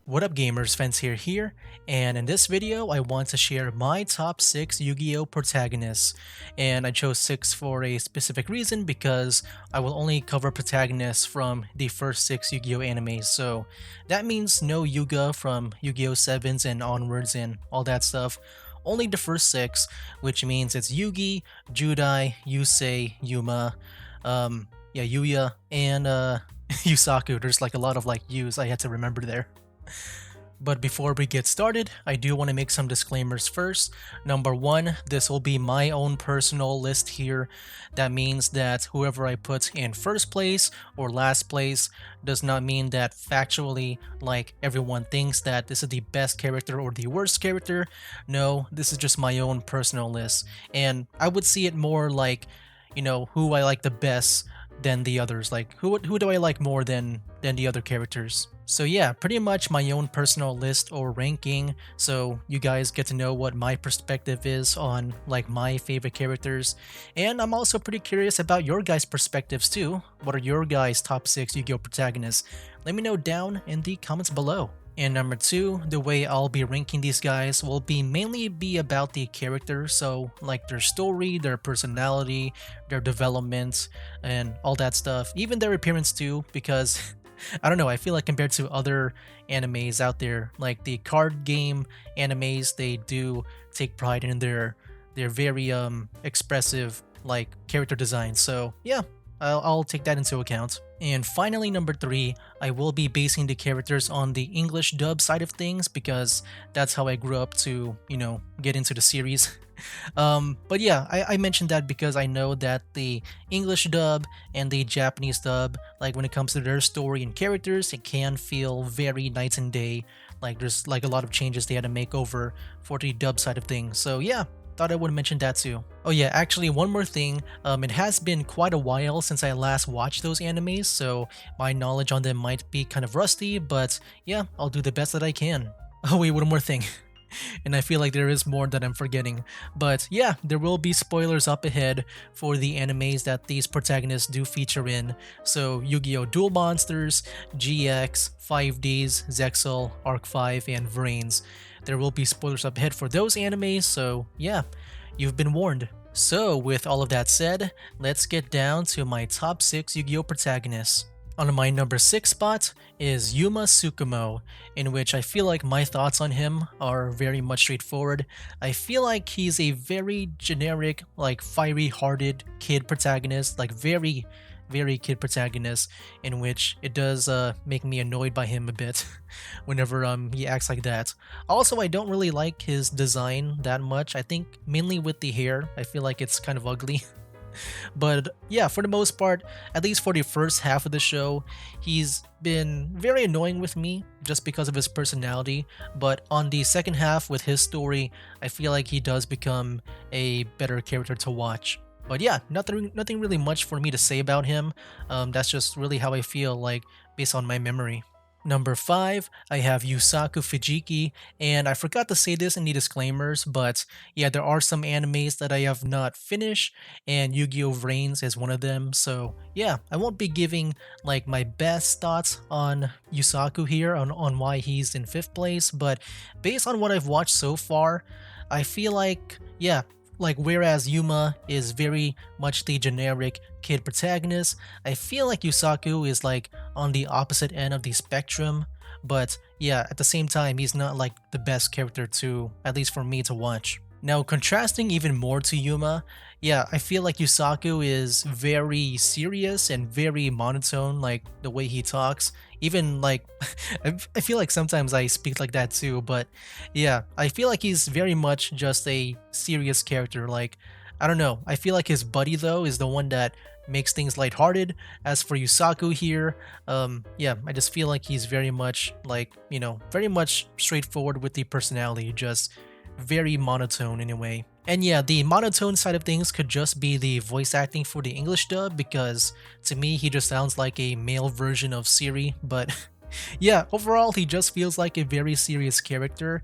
What up gamers, Fence here, and in this video I want to share my top 6 Yu-Gi-Oh protagonists, and I chose 6 for a specific reason because I will only cover protagonists from the first 6 Yu-Gi-Oh animes, so that means no Yuga from Yu-Gi-Oh 7s and onwards and all that stuff, only the first 6, which means it's Yugi, Judai, Yusei, Yuma, Yuya, and Yusaku. There's like a lot of like U's I had to remember there. But before we get started, I do want to make some disclaimers first. Number one, this will be my own personal list here. That means that whoever I put in first place or last place does not mean that factually, like everyone thinks that this is the best character or the worst character. No, this is just my own personal list. And I would see it more like, who I like the best than the others. Like who do I like more than the other characters? So yeah, pretty much my own personal list or ranking, so you guys get to know what my perspective is on like my favorite characters. And I'm also pretty curious about your guys' perspectives too. What are your guys' top 6 Yu-Gi-Oh protagonists? Let me know down in the comments below. And number 2, the way I'll be ranking these guys will be mainly about the character, so like their story, their personality, their development, and all that stuff. Even their appearance too, because I don't know, I feel like compared to other animes out there, like the card game animes, they do take pride in their very expressive like character design. So yeah, I'll take that into account. And finally, number 3, I will be basing the characters on the English dub side of things because that's how I grew up to, get into the series. But yeah, I mentioned that because I know that the English dub and the Japanese dub, like when it comes to their story and characters, it can feel very night and day. Like there's like a lot of changes they had to make over for the dub side of things. So yeah, thought I would mention that too. Oh yeah, actually one more thing, it has been quite a while since I last watched those animes, so my knowledge on them might be kind of rusty, but yeah, I'll do the best that I can. Oh wait, one more thing. And I feel like there is more that I'm forgetting. But yeah, there will be spoilers up ahead for the animes that these protagonists do feature in. So Yu-Gi-Oh! Duel Monsters, GX, 5Ds, Zexal, Arc 5, and Vrains. There will be spoilers up ahead for those animes, so yeah, you've been warned. So with all of that said, let's get down to my top 6 Yu-Gi-Oh! Protagonists. On my number 6 spot is Yuma Tsukumo, in which I feel like my thoughts on him are very much straightforward. I feel like he's a very generic, like fiery-hearted kid protagonist, like very kid protagonist, in which it does make me annoyed by him a bit whenever he acts like that. Also, I don't really like his design that much. I think mainly with the hair, I feel like it's kind of ugly. But yeah, for the most part, at least for the first half of the show, he's been very annoying with me just because of his personality. But on the second half with his story, I feel like he does become a better character to watch. But yeah, nothing really much for me to say about him. That's just really how I feel like based on my memory. Number 5, I have Yusaku Fujiki, and I forgot to say this in the disclaimers, but yeah, there are some animes that I have not finished, and Yu-Gi-Oh! Vrains is one of them, so yeah, I won't be giving like my best thoughts on Yusaku here, on why he's in 5th place, but based on what I've watched so far, I feel like, yeah, like whereas Yuma is very much the generic kid protagonist, I feel like Yusaku is like on the opposite end of the spectrum, but yeah, at the same time he's not like the best character to, at least for me, to watch. Now, contrasting even more to Yuma, yeah, I feel like Yusaku is very serious and very monotone, like the way he talks. Even like, I feel like sometimes I speak like that too, but yeah, I feel like he's very much just a serious character. Like, I don't know, I feel like his buddy though is the one that makes things lighthearted. As for Yusaku here, yeah, I just feel like he's very much like, very much straightforward with the personality, just very monotone in a way. And yeah, the monotone side of things could just be the voice acting for the English dub because to me he just sounds like a male version of Siri, but yeah, overall he just feels like a very serious character,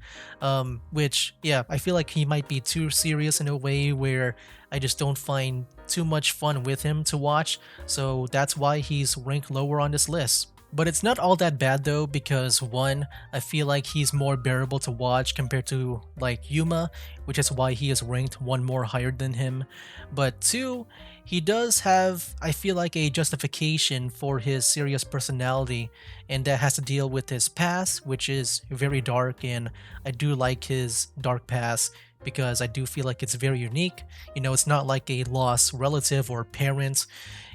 which yeah, I feel like he might be too serious in a way where I just don't find too much fun with him to watch, so that's why he's ranked lower on this list. But it's not all that bad though, because one, I feel like he's more bearable to watch compared to like Yuma, which is why he is ranked one more higher than him. But two, he does have, I feel like, a justification for his serious personality, and that has to deal with his past, which is very dark, and I do like his dark past because I do feel like it's very unique. It's not like a lost relative or parent.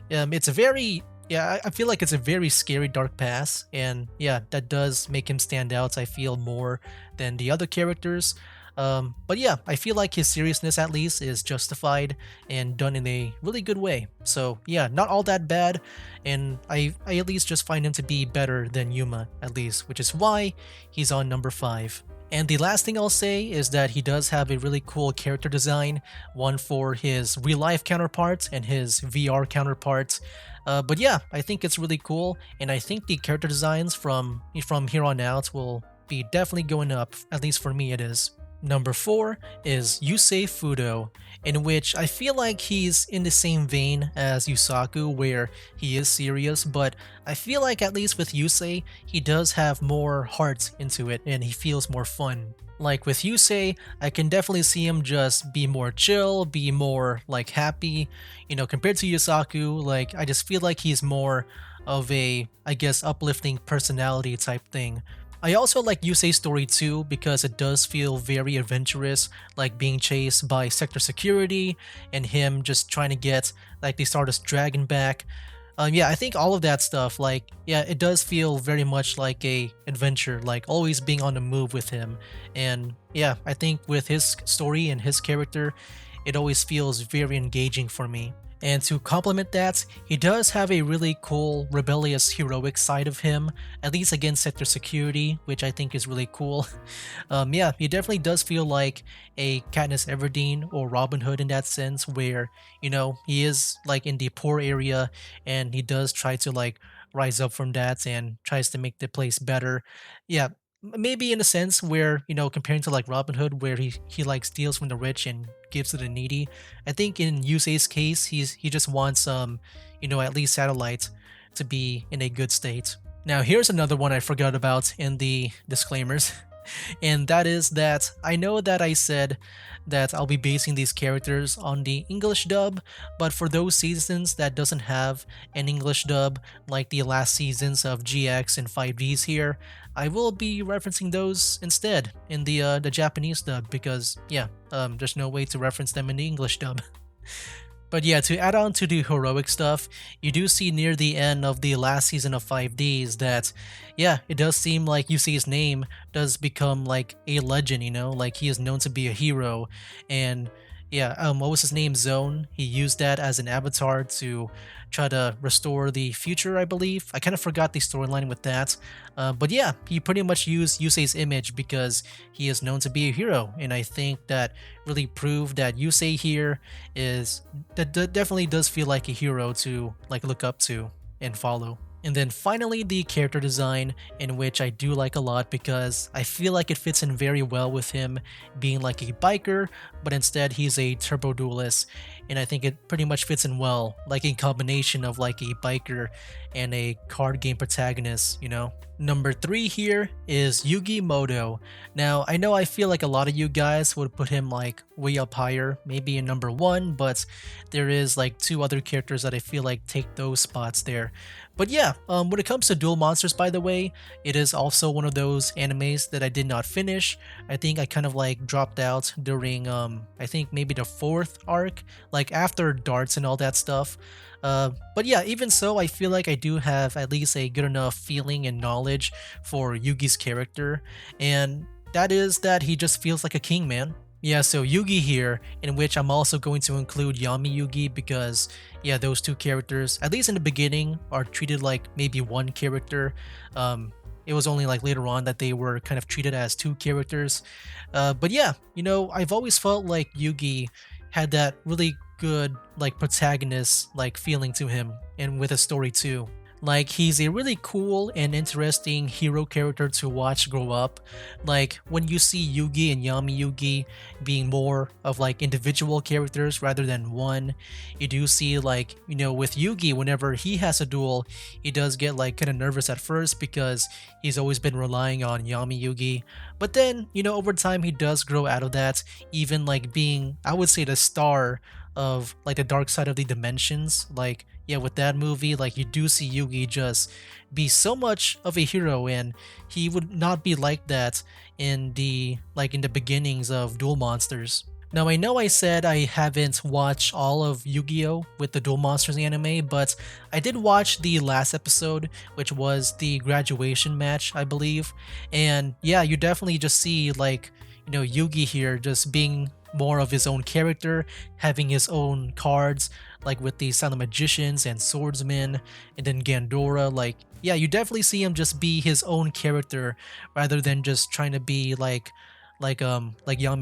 It's a very I feel like it's a very scary dark past, and yeah, that does make him stand out. I feel more than the other characters. But yeah, I feel like his seriousness at least is justified and done in a really good way. So yeah, not all that bad, and I at least just find him to be better than Yuma at least, which is why he's on number 5. And the last thing I'll say is that he does have a really cool character design, one for his real life counterpart and his VR counterpart. But yeah, I think it's really cool, and I think the character designs from here on out will be definitely going up. At least for me, it is. Number 4 is Yusei Fudo, in which I feel like he's in the same vein as Yusaku, where he is serious, but I feel like at least with Yusei, he does have more heart into it and he feels more fun. Like with Yusei, I can definitely see him just be more chill, be more like happy, compared to Yusaku. Like, I just feel like he's more of a, I guess, uplifting personality type thing. I also like Yusei's story too because it does feel very adventurous, like being chased by sector security and him just trying to get like the Stardust Dragon back. Yeah, I think all of that stuff, like, yeah, it does feel very much like a adventure, like always being on the move with him. And yeah, I think with his story and his character, it always feels very engaging for me. And to complement that, he does have a really cool, rebellious, heroic side of him, at least against sector security, which I think is really cool. Yeah, he definitely does feel like a Katniss Everdeen or Robin Hood in that sense, where, he is like in the poor area and he does try to like rise up from that and tries to make the place better. Yeah, maybe in a sense where, comparing to like Robin Hood, where he like steals from the rich and gives to the needy. I think in Yusei's case, he just wants at least satellites to be in a good state. Now here's another one I forgot about in the disclaimers. And that is that I know that I said that I'll be basing these characters on the English dub, but for those seasons that doesn't have an English dub, like the last seasons of GX and 5Ds here, I will be referencing those instead in the Japanese dub because yeah, there's no way to reference them in the English dub. But yeah, to add on to the heroic stuff, you do see near the end of the last season of 5Ds that, yeah, it does seem like Yusei's name does become like a legend, like he is known to be a hero. And yeah, what was his name? Zone. He used that as an avatar to try to restore the future, I believe. I kind of forgot the storyline with that. But yeah, he pretty much used Yusei's image because he is known to be a hero. And I think that really proved that Yusei here is that definitely does feel like a hero to like look up to and follow. And then finally, the character design, in which I do like a lot because I feel like it fits in very well with him being like a biker, but instead he's a turbo duelist. And I think it pretty much fits in well, like a combination of like a biker and a card game protagonist. Number 3 here is Yugi Moto. Now, I know I feel like a lot of you guys would put him like way up higher, maybe in number 1, but there is like 2 other characters that I feel like take those spots there. But yeah, when it comes to Duel Monsters, by the way, it is also one of those animes that I did not finish. I think I kind of like dropped out during, I think maybe the 4th arc, like after darts and all that stuff. But yeah, even so, I feel like I do have at least a good enough feeling and knowledge for Yugi's character, and that is that he just feels like a king, man. Yeah, so Yugi here, in which I'm also going to include Yami Yugi because, yeah, those 2 characters, at least in the beginning, are treated like maybe one character. It was only like later on that they were kind of treated as 2 characters. But yeah, I've always felt like Yugi had that really good like protagonist like feeling to him, and with a story too. Like, he's a really cool and interesting hero character to watch grow up. Like, when you see Yugi and Yami Yugi being more of like individual characters rather than one, you do see like, with Yugi, whenever he has a duel, he does get like kind of nervous at first because he's always been relying on Yami Yugi. But then, over time, he does grow out of that, even like being, I would say, the star of like the dark side of the dimensions. Like, yeah, with that movie, like you do see Yugi just be so much of a hero, and he would not be like that in the beginnings of Duel Monsters. Now, I know I said I haven't watched all of Yu-Gi-Oh! With the Duel Monsters anime, but I did watch the last episode, which was the graduation match, I believe. And yeah, you definitely just see like, Yugi here just being more of his own character, having his own cards, like with the Silent Magicians and Swordsmen, and then Gandora. Like, yeah, you definitely see him just be his own character rather than just trying to be like Yami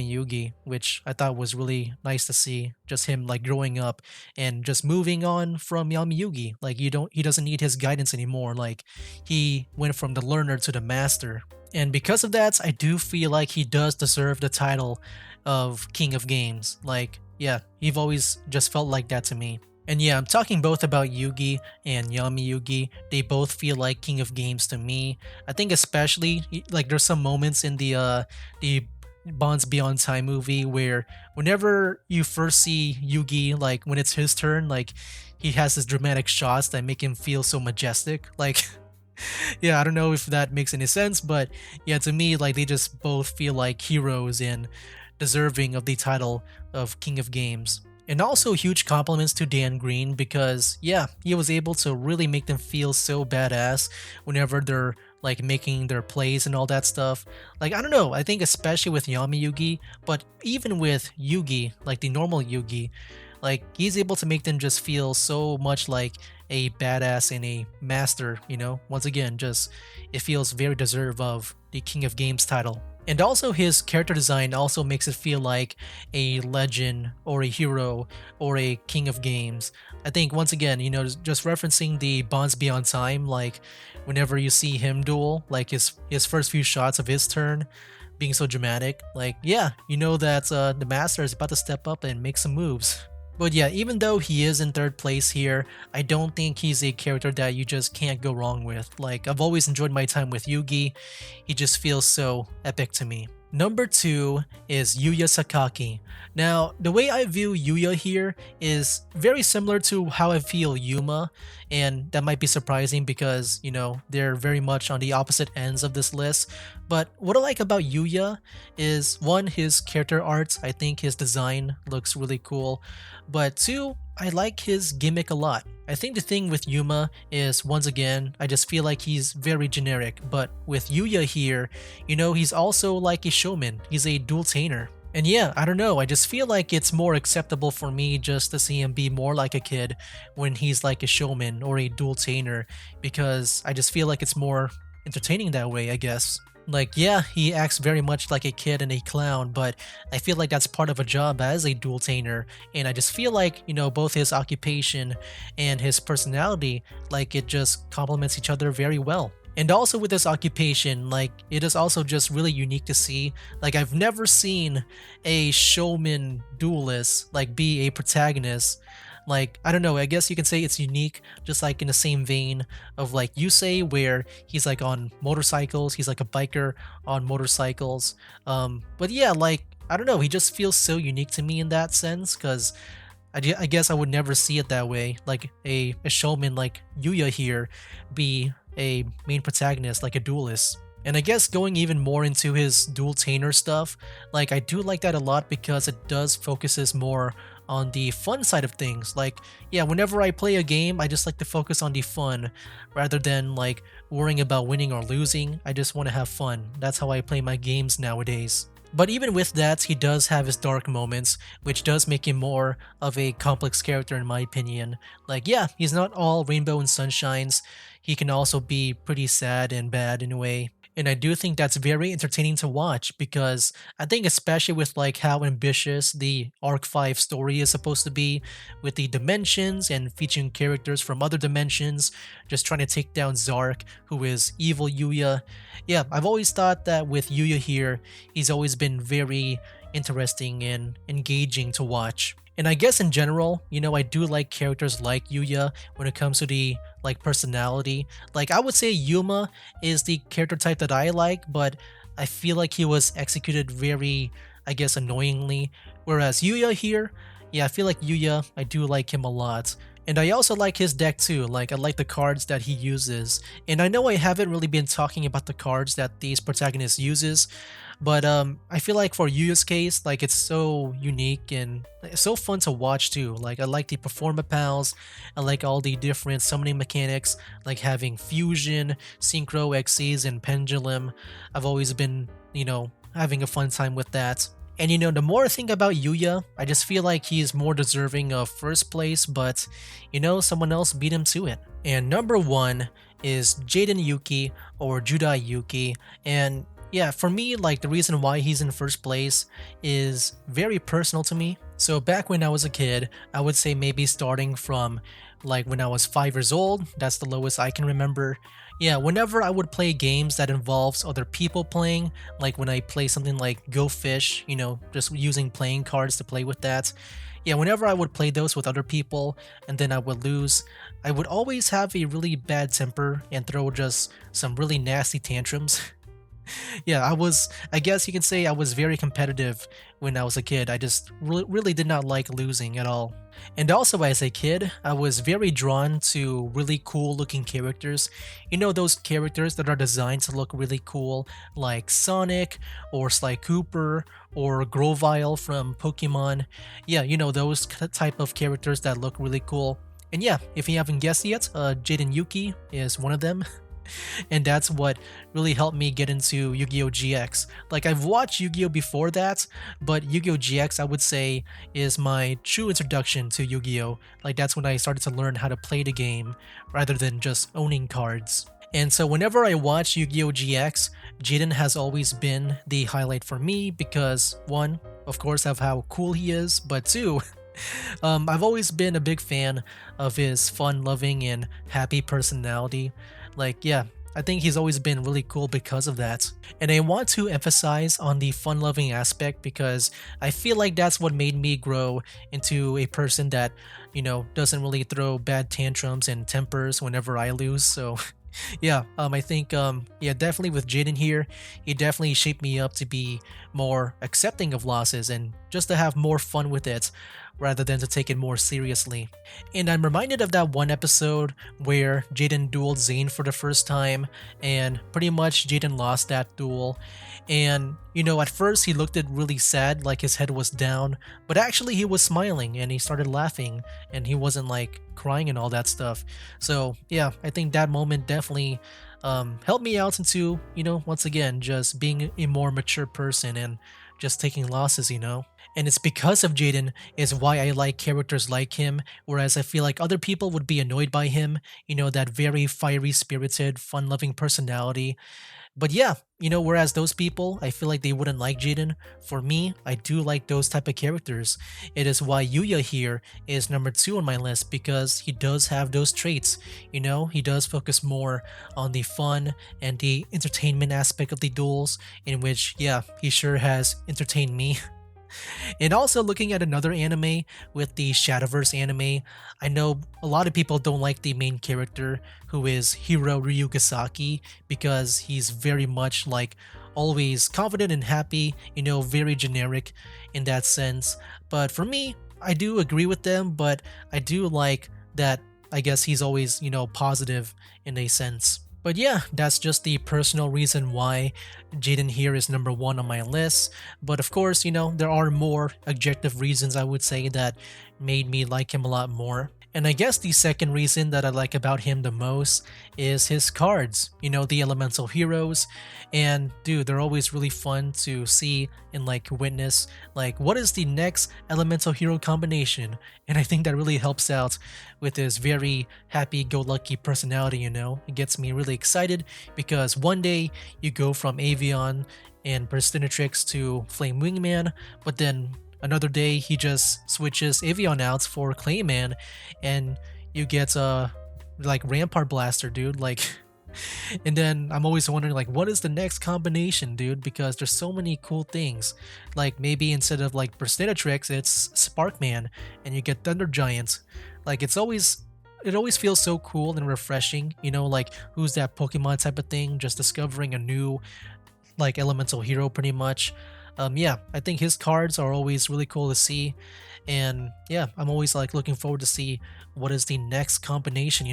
Yugi, which I thought was really nice to see. Just him like growing up and just moving on from Yami Yugi. Like, he doesn't need his guidance anymore. Like, he went from the learner to the master. And because of that, I do feel like he does deserve the title of King of Games. Like, yeah, you've always just felt like that to me. And yeah, I'm talking both about Yugi and Yami Yugi. They both feel like King of Games to me. I think especially like there's some moments in the Bonds Beyond Time movie where whenever you first see Yugi, like when it's his turn, like he has this dramatic shots that make him feel so majestic. Like, yeah, I don't know if that makes any sense, but yeah, to me, like they just both feel like heroes and deserving of the title of King of Games. And also huge compliments to Dan Green because yeah, he was able to really make them feel so badass whenever they're like making their plays and all that stuff. Like, I don't know, I think especially with Yami Yugi, but even with Yugi, like the normal Yugi, like he's able to make them just feel so much like a badass and a master, Once again, just it feels very deserved of the King of Games title. And also his character design also makes it feel like a legend or a hero or a king of games. I think once again, just referencing the Bonds Beyond Time, like whenever you see him duel, like his first few shots of his turn being so dramatic, like yeah, you know that the master is about to step up and make some moves. But yeah, even though he is in third place here, I don't think he's a character that you just can't go wrong with. Like, I've always enjoyed my time with Yugi. He just feels so epic to me. Number 2 is Yuya Sakaki. Now, the way I view Yuya here is very similar to how I feel Yuma, and that might be surprising because, they're very much on the opposite ends of this list. But what I like about Yuya is one, his character art. I think his design looks really cool. But two, I like his gimmick a lot. I think the thing with Yuma is, once again, I just feel like he's very generic, but with Yuya here, he's also like a showman. He's a dual-tainer. And yeah, I don't know, I just feel like it's more acceptable for me just to see him be more like a kid when he's like a showman or a dual-tainer, because I just feel like it's more entertaining that way, I guess. Like, yeah, he acts very much like a kid and a clown, but I feel like that's part of a job as a dual-tainer, and I just feel like, both his occupation and his personality, like, it just complements each other very well. And also with this occupation, like, it is also just really unique to see. Like, I've never seen a showman duelist, like, be a protagonist. Like, I don't know, I guess you can say it's unique, just like in the same vein of like Yusei, where he's like on motorcycles, he's like a biker on motorcycles. But yeah, like, I don't know, he just feels so unique to me in that sense, because I guess I would never see it that way. Like a showman like Yuya here be a main protagonist, like a duelist. And I guess going even more into his dual-tainer stuff, like I do like that a lot because it does focuses more on the fun side of things. Like, yeah, whenever I play a game, I just like to focus on the fun rather than like worrying about winning or losing. I just want to have fun. That's how I play my games nowadays. But even with that, he does have his dark moments, which does make him more of a complex character in my opinion. Like, yeah, he's not all rainbow and sunshines. He can also be pretty sad and bad in a way. And I do think that's very entertaining to watch because I think especially with like how ambitious the Arc 5 story is supposed to be with the dimensions and featuring characters from other dimensions just trying to take down Zark, who is evil Yuya. Yeah, I've always thought that with Yuya here, he's always been very interesting and engaging to watch. And I guess in general, I do like characters like Yuya when it comes to the like personality. Like I would say Yuma is the character type that I like, but I feel like he was executed very, I guess, annoyingly. Whereas Yuya here, yeah, I feel like Yuya, I do like him a lot. And I also like his deck too, like I like the cards that he uses. And I know I haven't really been talking about the cards that these protagonists uses, but I feel like for Yuya's case, like it's so unique and it's so fun to watch too. Like I like the Performa Pals, I like all the different summoning mechanics, like having Fusion, Synchro, Xyz, and Pendulum. I've always been, having a fun time with that. And the more I think about Yuya, I just feel like he's more deserving of first place, but someone else beat him to it. And number one is Jaden Yuki or Judai Yuki. And yeah, for me, like the reason why he's in first place is very personal to me. So back when I was a kid, I would say maybe starting from like when I was 5 years old, that's the lowest I can remember. Yeah, whenever I would play games that involves other people playing, like when I play something like Go Fish, just using playing cards to play with that. Yeah, whenever I would play those with other people and then I would lose, I would always have a really bad temper and throw just some really nasty tantrums. Yeah, I guess you can say I was very competitive when I was a kid. I just really did not like losing at all. And also as a kid, I was very drawn to really cool looking characters. Those characters that are designed to look really cool, like Sonic or Sly Cooper or Grovyle from Pokemon. Yeah, those type of characters that look really cool. And yeah, if you haven't guessed yet, Jaden Yuki is one of them. And that's what really helped me get into Yu-Gi-Oh GX. Like I've watched Yu-Gi-Oh before that, but Yu-Gi-Oh GX I would say is my true introduction to Yu-Gi-Oh. Like that's when I started to learn how to play the game rather than just owning cards. And so whenever I watch Yu-Gi-Oh GX, Jaden has always been the highlight for me because one, of course, of how cool he is, but two, I've always been a big fan of his fun-loving and happy personality. Like, yeah, I think he's always been really cool because of that. And I want to emphasize on the fun-loving aspect because I feel like that's what made me grow into a person that, doesn't really throw bad tantrums and tempers whenever I lose. So yeah, I think yeah, definitely with Jaden here, he definitely shaped me up to be more accepting of losses and just to have more fun with it rather than to take it more seriously. And I'm reminded of that one episode where Jaden dueled Zane for the first time, and pretty much Jaden lost that duel. And at first he looked really sad, like his head was down, but actually he was smiling and he started laughing and he wasn't like crying and all that stuff. So yeah, I think that moment definitely helped me out into, once again, just being a more mature person and just taking losses. And it's because of Jaden is why I like characters like him, whereas I feel like other people would be annoyed by him, that very fiery spirited, fun loving personality. But yeah, whereas those people, I feel like they wouldn't like Jaden. For me, I do like those type of characters. It is why Yuya here is number 2 on my list because he does have those traits. He does focus more on the fun and the entertainment aspect of the duels, in which, yeah, he sure has entertained me. And also looking at another anime with the Shadowverse anime, I know a lot of people don't like the main character who is Hiro Ryugasaki because he's very much like always confident and happy, very generic in that sense. But for me, I do agree with them, but I do like that I guess he's always, positive in a sense. But yeah, that's just the personal reason why Jaden here is number 1 on my list. But of course, there are more objective reasons I would say that made me like him a lot more. And I guess the second reason that I like about him the most is his cards, the elemental heroes. And dude, they're always really fun to see and like witness like what is the next elemental hero combination. And I think that really helps out with his very happy-go-lucky personality, It gets me really excited because one day you go from Avion and Burstinatrix to Flame Wingman, but then another day he just switches Avion out for Clayman, and you get a like Rampart Blaster, dude. Like, and then I'm always wondering like, what is the next combination, dude? Because there's so many cool things. Like maybe instead of like Burstinatrix, it's Sparkman, and you get Thunder Giant. Like it always feels so cool and refreshing, like who's that Pokemon type of thing, just discovering a new like elemental hero pretty much. Yeah, I think his cards are always really cool to see, and yeah, I'm always like looking forward to see what is the next combination.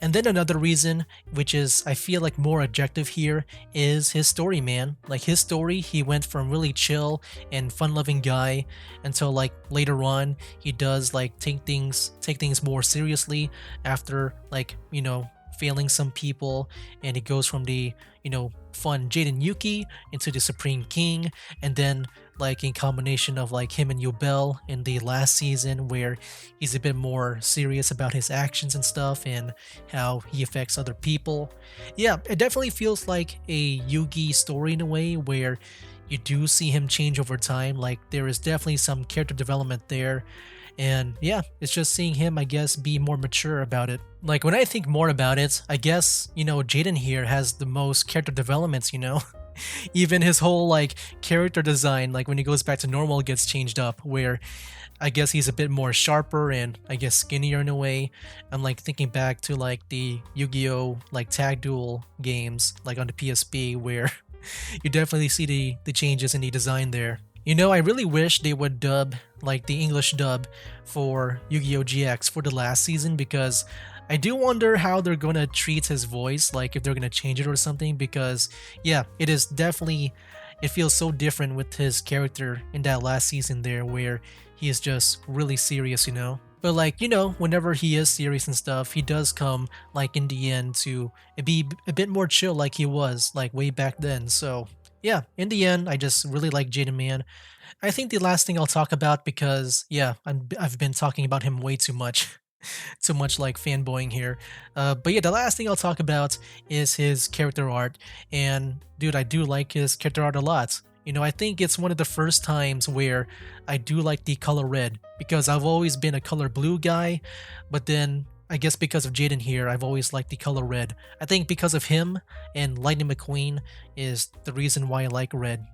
And then another reason, which is I feel like more objective here, is his story, man. Like his story, he went from really chill and fun-loving guy until like later on he does like take things more seriously after like failing some people, and he goes from the fun Jaden Yuki into the Supreme King, and then like in combination of like him and Yubel in the last season where he's a bit more serious about his actions and stuff and how he affects other people. Yeah, it definitely feels like a Yugi story in a way where you do see him change over time. Like there is definitely some character development there. And yeah, it's just seeing him, I guess, be more mature about it. Like when I think more about it, I guess, Jaden here has the most character developments. Even his whole like character design, like when he goes back to normal, gets changed up where I guess he's a bit more sharper and I guess skinnier in a way. I'm like thinking back to like the Yu-Gi-Oh like tag duel games like on the PSP where you definitely see the changes in the design there. I really wish they would dub like the English dub for Yu-Gi-Oh GX for the last season, because I do wonder how they're gonna treat his voice, like if they're gonna change it or something, because yeah, it feels so different with his character in that last season there where he is just really serious. But like, whenever he is serious and stuff, he does come like in the end to be a bit more chill like he was like way back then. So yeah, in the end, I just really like Jaden, man. I think the last thing I'll talk about, because yeah, I've been talking about him way too much, too much like fanboying here. But yeah, the last thing I'll talk about is his character art, and dude, I do like his character art a lot. I think it's one of the first times where I do like the color red, because I've always been a color blue guy, but then I guess because of Jaden here, I've always liked the color red. I think because of him and Lightning McQueen is the reason why I like red.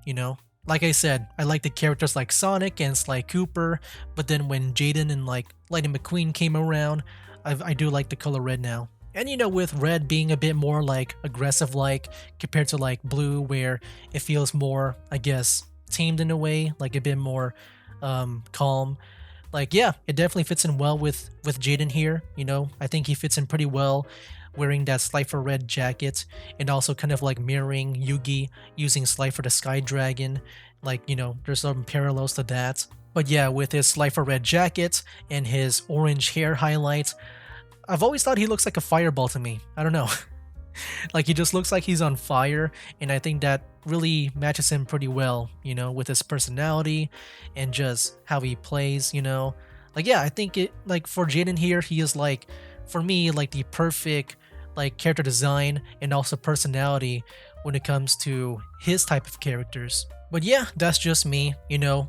Like I said, I like the characters like Sonic and Sly Cooper, but then when Jaden and like Lightning McQueen came around, I do like the color red now. And with red being a bit more like aggressive like compared to like blue, where it feels more, I guess, tamed in a way, like a bit more calm. Like yeah, it definitely fits in well with Jaden here. I think he fits in pretty well wearing that Slifer red jacket, and also kind of like mirroring Yugi using Slifer the Sky Dragon. Like there's some parallels to that. But yeah, with his Slifer red jacket and his orange hair highlight, I've always thought he looks like a fireball to me. I don't know. Like he just looks like he's on fire, and I think that really matches him pretty well, with his personality and just how he plays. Like yeah, I think it like for Jaden here, he is like, for me, like the perfect like character design and also personality when it comes to his type of characters. But yeah, that's just me.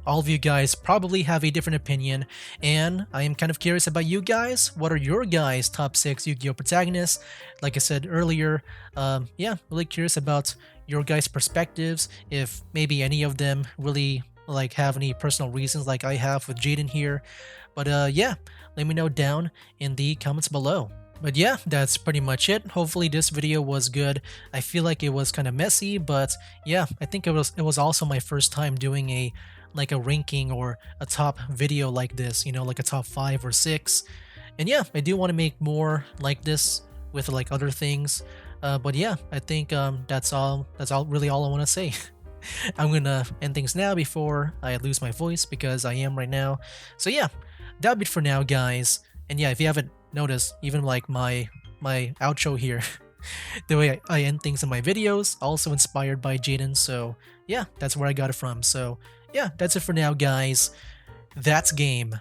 All of you guys probably have a different opinion, and I am kind of curious about you guys. What are your guys' top 6 Yu-Gi-Oh protagonists? Like I said earlier, yeah, really curious about your guys' perspectives, if maybe any of them really like have any personal reasons like I have with Jaden here. But yeah, let me know down in the comments below. But yeah, that's pretty much it. Hopefully this video was good. I feel like it was kind of messy, but yeah, I think it was also my first time doing a ranking or a top video like this, like a top 5 or 6. And yeah, I do want to make more like this with like other things. But yeah, I think that's really all I want to say. I'm gonna end things now before I lose my voice, because I am right now. So yeah, that'll be it for now, guys. And yeah, if you haven't noticed, even like my outro here, the way I end things in my videos, also inspired by Jaden. So yeah, that's where I got it from. So yeah, that's it for now, guys. That's game.